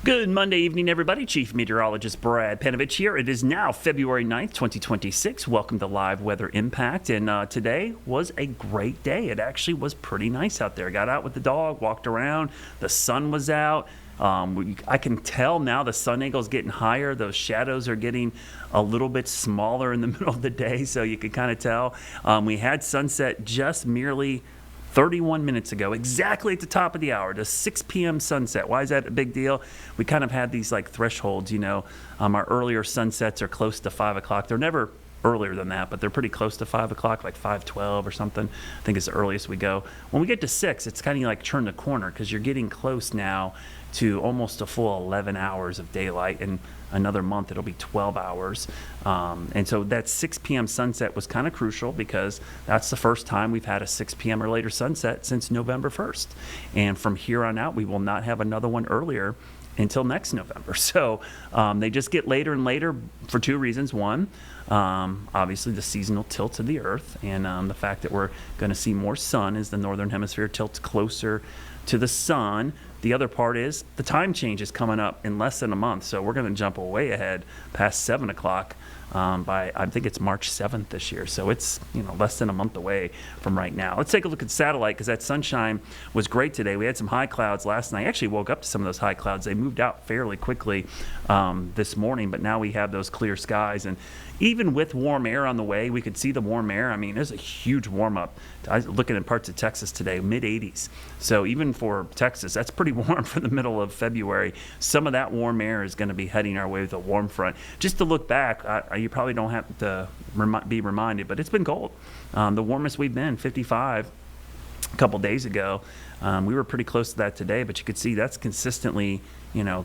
Good Monday evening, everybody. Chief Meteorologist Brad Panovich here. It is now February 9th, 2026. Welcome to Live Weather Impact. And today was a great day. It actually was pretty nice out there. Got out with the dog, walked around. The sun was out. I can tell now the sun angle is getting higher. Those shadows are getting a little bit smaller in the middle of the day, so you can kind of tell. We had sunset just merely 31 minutes ago, exactly at the top of the hour, the 6 p.m. sunset. Why is that a big deal? We kind of had these like thresholds, our earlier sunsets are close to 5 o'clock. They're never earlier than that, but they're pretty close to 5 o'clock, like 5:12 or something. I think it's the earliest we go. When we get to 6, it's kind of like turn the corner because you're getting close now to almost a full 11 hours of daylight. And another month, it'll be 12 hours. And so that 6 p.m. sunset was kind of crucial because that's the first time we've had a 6 p.m. or later sunset since November 1st. And from here on out, we will not have another one earlier until next November. So they just get later and later for two reasons. One, obviously the seasonal tilt of the Earth and the fact that we're going to see more sun as the northern hemisphere tilts closer to the sun. The other part is the time change is coming up in less than a month, so we're going to jump way ahead past 7 o'clock by, I think it's March 7th this year, so it's less than a month away from right now. Let's take a look at satellite because that sunshine was great today. We had some high clouds last night. I actually woke up to some of those high clouds. They moved out fairly quickly this morning, but now we have those clear skies. And even with warm air on the way, we could see the warm air. I mean, there's a huge warm up. I was looking at parts of Texas today, mid-80s. So even for Texas, that's pretty warm for the middle of February. Some of that warm air is going to be heading our way with a warm front. Just to look back, you probably don't have to be reminded, but it's been cold. The warmest we've been, 55 a couple days ago. We were pretty close to that today, but you could see that's consistently,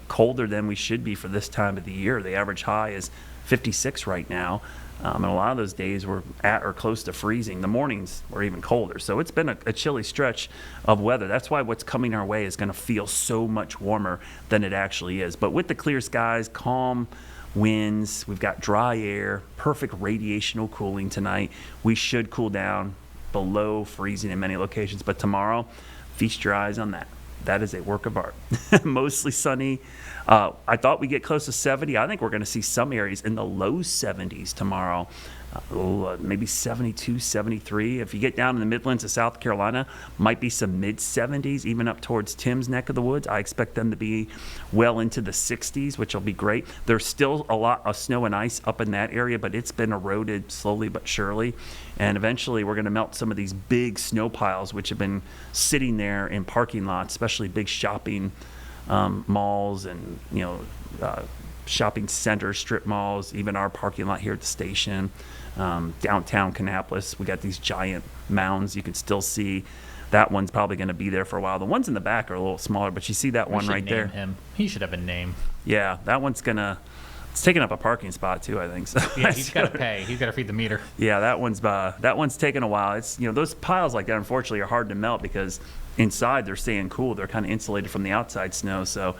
colder than we should be for this time of the year. The average high is 56 right now. And a lot of those days were at or close to freezing. The mornings were even colder. So it's been a chilly stretch of weather. That's why what's coming our way is going to feel so much warmer than it actually is. But with the clear skies, calm winds, we've got dry air, perfect radiational cooling tonight. We should cool down below freezing in many locations. But tomorrow, feast your eyes on that. That is a work of art. Mostly sunny. I thought we'd get close to 70. I think we're going to see some areas in the low 70s tomorrow. Maybe 72, 73. If you get down in the Midlands of South Carolina, might be some mid-70s, even up towards Tim's neck of the woods. I expect them to be well into the 60s, which will be great. There's still a lot of snow and ice up in that area, but it's been eroded slowly but surely. And eventually we're going to melt some of these big snow piles, which have been sitting there in parking lots, especially big shopping malls and, shopping centers, strip malls, even our parking lot here at the station. Downtown Kannapolis, we got these giant mounds. You can still see that one's probably going to be there for a while. The ones in the back are a little smaller, but you see that one right there. Him. He should have a name. Yeah, that one's it's taking up a parking spot too, I think. So yeah, he's got to pay. He's got to feed the meter. Yeah, that one's taking a while. It's those piles like that unfortunately are hard to melt because inside they're staying cool. They're kind of insulated from the outside snow. So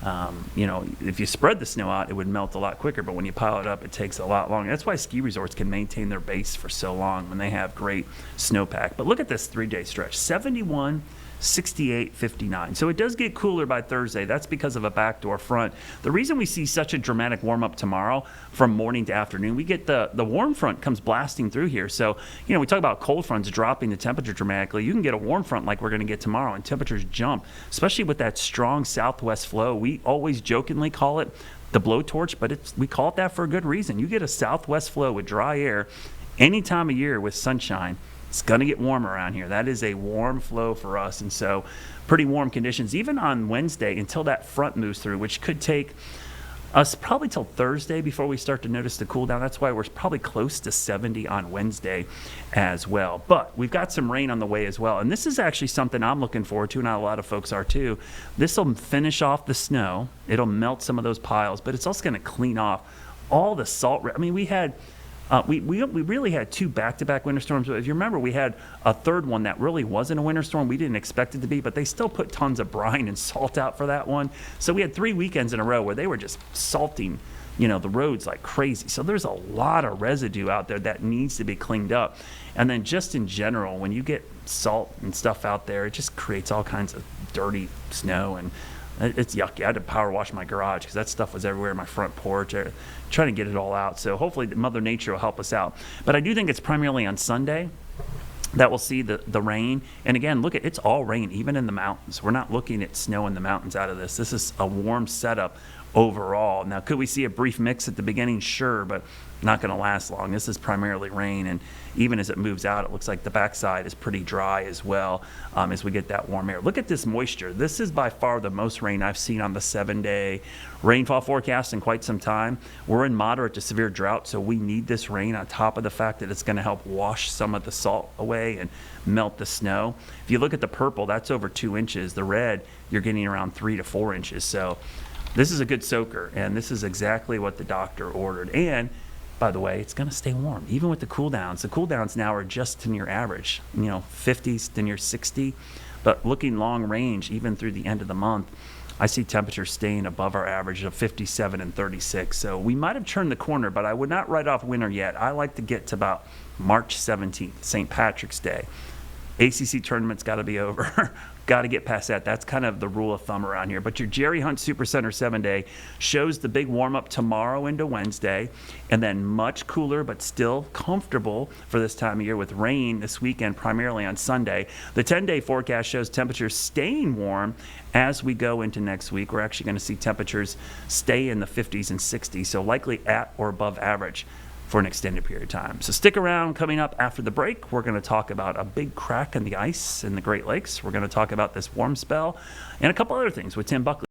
if you spread the snow out, it would melt a lot quicker. But when you pile it up, it takes a lot longer. That's why ski resorts can maintain their base for so long when they have great snowpack. But look at this 3-day stretch: 71, 68, 59. So it does get cooler by Thursday. That's because of a backdoor front. The reason we see such a dramatic warm up tomorrow from morning to afternoon, we get the warm front comes blasting through here. So, we talk about cold fronts dropping the temperature dramatically. You can get a warm front like we're going to get tomorrow and temperatures jump, especially with that strong southwest flow. We always jokingly call it the blowtorch, but we call it that for a good reason. You get a southwest flow with dry air any time of year with sunshine. It's going to get warm around here. That is a warm flow for us. And so pretty warm conditions, even on Wednesday until that front moves through, which could take us probably till Thursday before we start to notice the cool down. That's why we're probably close to 70 on Wednesday as well. But we've got some rain on the way as well. And this is actually something I'm looking forward to, and a lot of folks are too. This will finish off the snow. It'll melt some of those piles, but it's also going to clean off all the salt. I mean, we had we really had two back-to-back winter storms. If you remember, we had a third one that really wasn't a winter storm. We didn't expect it to be, but they still put tons of brine and salt out for that one. So we had 3 weekends in a row where they were just salting, the roads like crazy. So there's a lot of residue out there that needs to be cleaned up. And then just in general, when you get salt and stuff out there, it just creates all kinds of dirty snow and It's yucky. I had to power wash my garage because that stuff was everywhere in my front porch, trying to get it all out. So hopefully Mother Nature will help us out. But I do think it's primarily on Sunday that we'll see the rain. And again, look, it's all rain, even in the mountains. We're not looking at snow in the mountains out of this. This is a warm setup overall. Now, could we see a brief mix at the beginning? Sure, but not going to last long. This is primarily rain, and even as it moves out, it looks like the backside is pretty dry as well as we get that warm air. Look at this moisture. This is by far the most rain I've seen on the 7-day rainfall forecast in quite some time. We're in moderate to severe drought, so we need this rain on top of the fact that it's going to help wash some of the salt away and melt the snow. If you look at the purple, that's over 2 inches. The red, you're getting around 3 to 4 inches. So this is a good soaker, and this is exactly what the doctor ordered. And by the way, it's going to stay warm, even with the cool downs. The cool downs now are just to near average, 50s to near 60. But looking long range, even through the end of the month, I see temperatures staying above our average of 57 and 36. So we might have turned the corner, but I would not write off winter yet. I like to get to about March 17th, St. Patrick's Day. ACC tournament's got to be over. Got to get past that. That's kind of the rule of thumb around here. But your Jerry Hunt Supercenter 7-day shows the big warm-up tomorrow into Wednesday, and then much cooler but still comfortable for this time of year with rain this weekend, primarily on Sunday. The 10-day forecast shows temperatures staying warm as we go into next week. We're actually going to see temperatures stay in the 50s and 60s, so likely at or above average for an extended period of time. So stick around. Coming up after the break, we're going to talk about a big crack in the ice in the Great Lakes. We're going to talk about this warm spell and a couple other things with Tim Buckley.